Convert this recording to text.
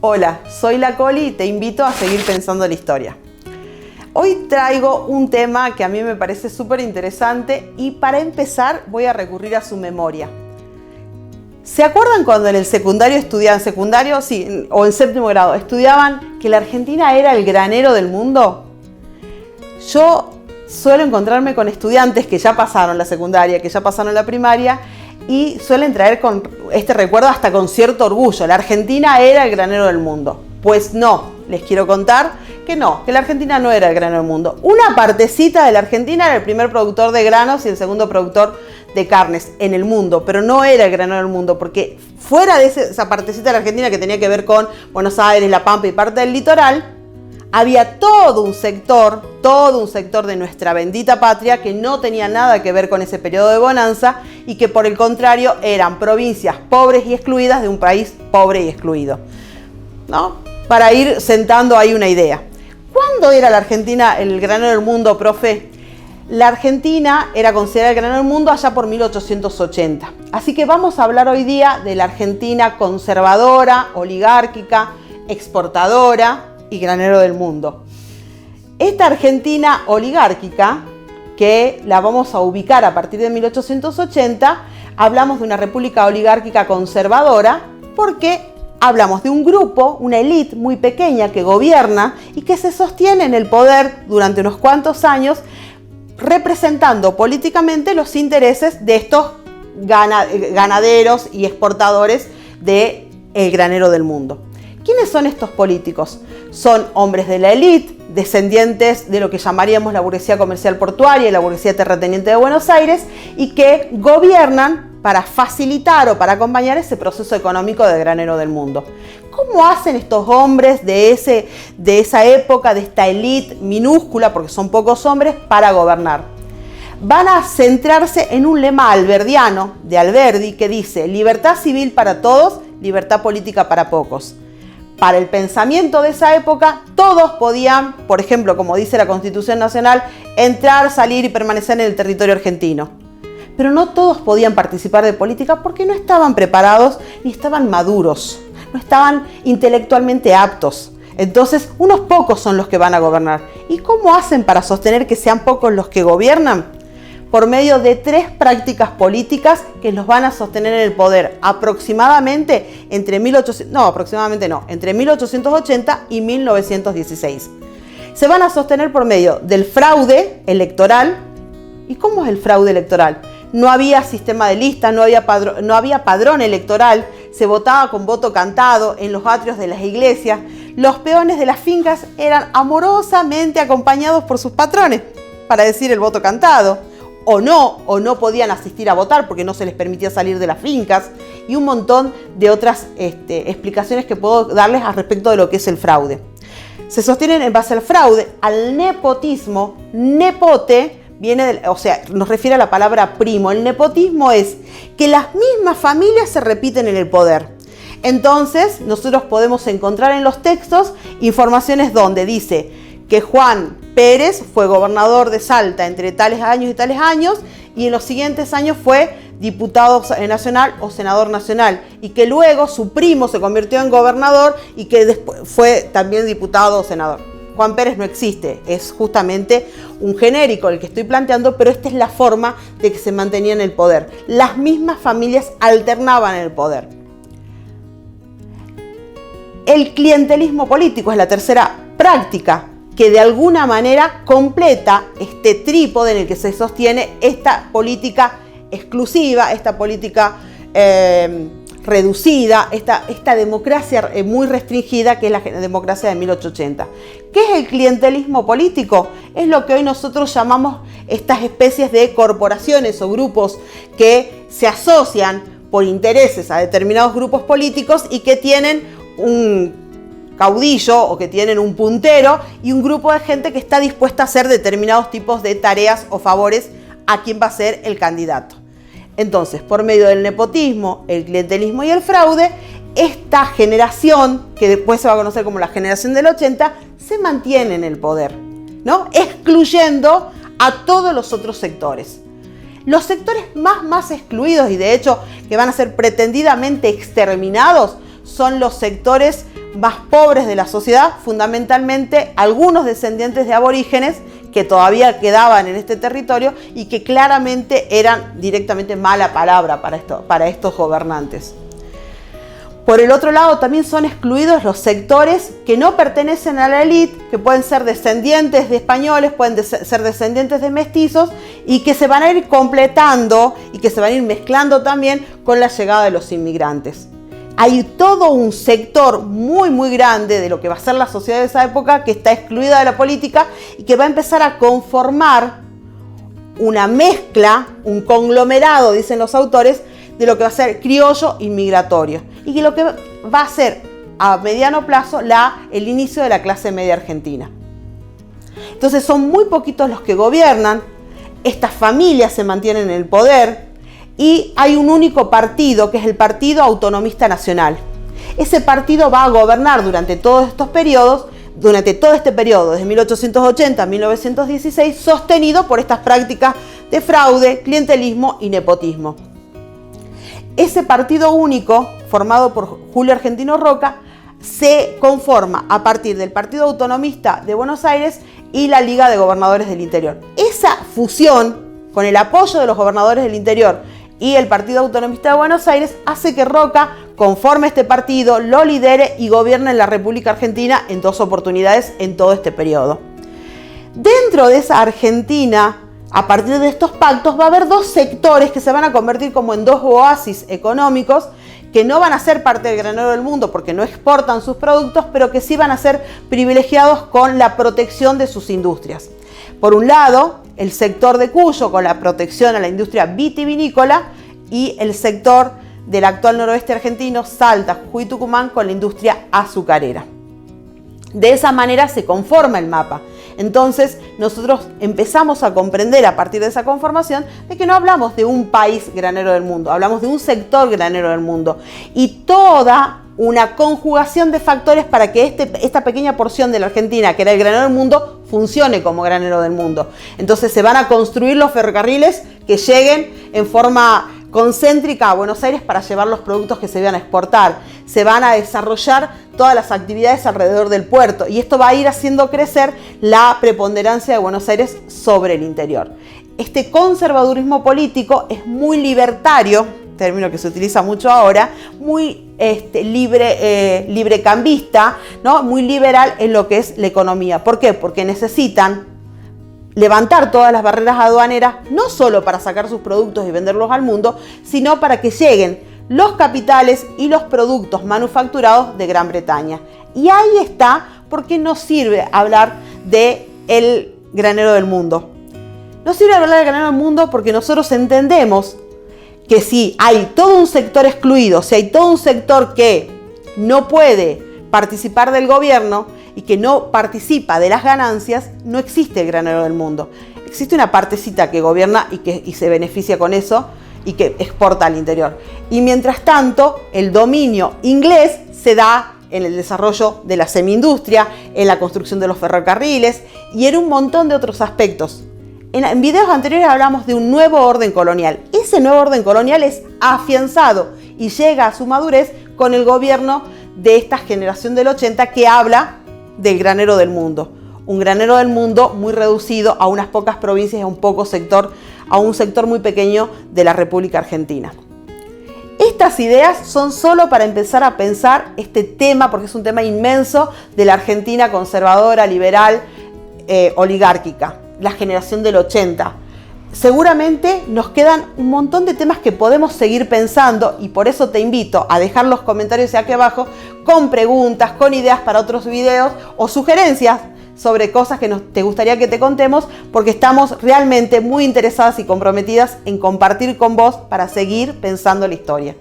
Hola, soy la Coli y te invito a seguir pensando la historia. Hoy traigo un tema que a mí me parece súper interesante y para empezar voy a recurrir a su memoria. ¿Se acuerdan cuando en el secundario estudiaban, o en séptimo grado, estudiaban que la Argentina era el granero del mundo? Yo suelo encontrarme con estudiantes que ya pasaron la secundaria, que ya pasaron la primaria y suelen traer con este recuerdo hasta con cierto orgullo. La Argentina era el granero del mundo. Pues no, les quiero contar que no, que la Argentina no era el granero del mundo. Una partecita de la Argentina era el primer productor de granos y el segundo productor de carnes en el mundo, pero no era el granero del mundo, porque fuera de esa partecita de la Argentina que tenía que ver con Buenos Aires, La Pampa y parte del litoral, había todo un sector de nuestra bendita patria que no tenía nada que ver con ese periodo de bonanza y que por el contrario eran provincias pobres y excluidas de un país pobre y excluido, ¿no? Para ir sentando ahí una idea. ¿Cuándo era la Argentina el granero del mundo, profe? La Argentina era considerada el granero del mundo allá por 1880. Así que vamos a hablar hoy día de la Argentina conservadora, oligárquica, exportadora y granero del mundo. Esta Argentina oligárquica, que la vamos a ubicar a partir de 1880, hablamos de una república oligárquica conservadora porque hablamos de un grupo, una élite muy pequeña que gobierna y que se sostiene en el poder durante unos cuantos años, representando políticamente los intereses de estos ganaderos y exportadores del granero del mundo. ¿Quiénes son estos políticos? Son hombres de la élite, descendientes de lo que llamaríamos la burguesía comercial portuaria y la burguesía terrateniente de Buenos Aires y que gobiernan para facilitar o para acompañar ese proceso económico del granero del mundo. ¿Cómo hacen estos hombres de esa época, de esta élite minúscula, porque son pocos hombres, para gobernar? Van a centrarse en un lema alberdiano de Alberdi que dice: libertad civil para todos, libertad política para pocos. Para el pensamiento de esa época, todos podían, por ejemplo, como dice la Constitución Nacional, entrar, salir y permanecer en el territorio argentino. Pero no todos podían participar de política porque no estaban preparados ni estaban maduros, no estaban intelectualmente aptos. Entonces, unos pocos son los que van a gobernar. ¿Y cómo hacen para sostener que sean pocos los que gobiernan? Por medio de 3 prácticas políticas que los van a sostener en el poder aproximadamente entre 1880 y 1916. Se van a sostener por medio del fraude electoral. ¿Y cómo es el fraude electoral? No había sistema de listas, no había padrón electoral, se votaba con voto cantado en los atrios de las iglesias. Los peones de las fincas eran amorosamente acompañados por sus patrones para decir el voto cantado. O no podían asistir a votar porque no se les permitía salir de las fincas y un montón de otras explicaciones que puedo darles al respecto de lo que es el fraude. Se sostienen en base al fraude, al nepotismo. Nepote nos refiere a la palabra primo. El nepotismo es que las mismas familias se repiten en el poder. Entonces, nosotros podemos encontrar en los textos informaciones donde dice que Juan Pérez fue gobernador de Salta entre tales años y en los siguientes años fue diputado nacional o senador nacional y que luego su primo se convirtió en gobernador y que después fue también diputado o senador. Juan Pérez no existe, es justamente un genérico el que estoy planteando, pero esta es la forma de que se mantenía en el poder. Las mismas familias alternaban en el poder. El clientelismo político es la tercera práctica que de alguna manera completa este trípode en el que se sostiene esta política exclusiva, esta política reducida, esta democracia muy restringida que es la democracia de 1880. ¿Qué es el clientelismo político? Es lo que hoy nosotros llamamos estas especies de corporaciones o grupos que se asocian por intereses a determinados grupos políticos y que tienen un caudillo o que tienen un puntero y un grupo de gente que está dispuesta a hacer determinados tipos de tareas o favores a quien va a ser el candidato. Entonces, por medio del nepotismo, el clientelismo y el fraude, esta generación, que después se va a conocer como la generación del 80, se mantiene en el poder, ¿no? Excluyendo a todos los otros sectores. Los sectores más excluidos y de hecho que van a ser pretendidamente exterminados son los sectores más pobres de la sociedad, fundamentalmente algunos descendientes de aborígenes que todavía quedaban en este territorio y que claramente eran directamente mala palabra para estos gobernantes. Por el otro lado, también son excluidos los sectores que no pertenecen a la élite, que pueden ser descendientes de españoles, pueden ser descendientes de mestizos y que se van a ir completando y que se van a ir mezclando también con la llegada de los inmigrantes. Hay todo un sector muy grande de lo que va a ser la sociedad de esa época que está excluida de la política y que va a empezar a conformar una mezcla, un conglomerado, dicen los autores, de lo que va a ser criollo inmigratorio y que lo que va a ser a mediano plazo el inicio de la clase media argentina. Entonces son muy poquitos los que gobiernan, estas familias se mantienen en el poder y hay un único partido que es el Partido Autonomista Nacional. Ese partido va a gobernar durante todos estos periodos, durante todo este periodo, desde 1880 a 1916, sostenido por estas prácticas de fraude, clientelismo y nepotismo. Ese partido único, formado por Julio Argentino Roca, se conforma a partir del Partido Autonomista de Buenos Aires y la Liga de Gobernadores del Interior. Esa fusión, con el apoyo de los gobernadores del interior y el Partido Autonomista de Buenos Aires, hace que Roca conforme este partido, lo lidere y gobierne en la República Argentina en 2 oportunidades en todo este periodo. Dentro de esa Argentina, a partir de estos pactos va a haber 2 sectores que se van a convertir como en 2 oasis económicos que no van a ser parte del granero del mundo porque no exportan sus productos, pero que sí van a ser privilegiados con la protección de sus industrias. Por un lado, el sector de Cuyo con la protección a la industria vitivinícola y el sector del actual noroeste argentino, Salta, Jujuy y Tucumán, con la industria azucarera. De esa manera se conforma el mapa. Entonces nosotros empezamos a comprender a partir de esa conformación de que no hablamos de un país granero del mundo, hablamos de un sector granero del mundo y toda una conjugación de factores para que esta pequeña porción de la Argentina, que era el granero del mundo, funcione como granero del mundo. Entonces se van a construir los ferrocarriles que lleguen en forma concéntrica a Buenos Aires para llevar los productos que se van a exportar. Se van a desarrollar todas las actividades alrededor del puerto y esto va a ir haciendo crecer la preponderancia de Buenos Aires sobre el interior. Este conservadurismo político es muy libertario, término que se utiliza mucho ahora, muy librecambista, ¿no? Muy liberal en lo que es la economía. ¿Por qué? Porque necesitan levantar todas las barreras aduaneras, no solo para sacar sus productos y venderlos al mundo, sino para que lleguen los capitales y los productos manufacturados de Gran Bretaña. Y ahí está por qué nos sirve hablar del granero del mundo. Nos sirve hablar del granero del mundo porque nosotros entendemos que si hay todo un sector excluido, si hay todo un sector que no puede participar del gobierno y que no participa de las ganancias, no existe el granero del mundo. Existe una partecita que gobierna y se beneficia con eso y que exporta al interior. Y mientras tanto, el dominio inglés se da en el desarrollo de la semiindustria, en la construcción de los ferrocarriles y en un montón de otros aspectos. En videos anteriores hablamos de un nuevo orden colonial. Ese nuevo orden colonial es afianzado y llega a su madurez con el gobierno de esta generación del 80 que habla del granero del mundo. Un granero del mundo muy reducido a unas pocas provincias, a un sector muy pequeño de la República Argentina. Estas ideas son solo para empezar a pensar este tema, porque es un tema inmenso de la Argentina conservadora, liberal, oligárquica, la generación del 80. Seguramente nos quedan un montón de temas que podemos seguir pensando y por eso te invito a dejar los comentarios aquí abajo con preguntas, con ideas para otros videos o sugerencias sobre cosas que te gustaría que te contemos, porque estamos realmente muy interesadas y comprometidas en compartir con vos para seguir pensando la historia.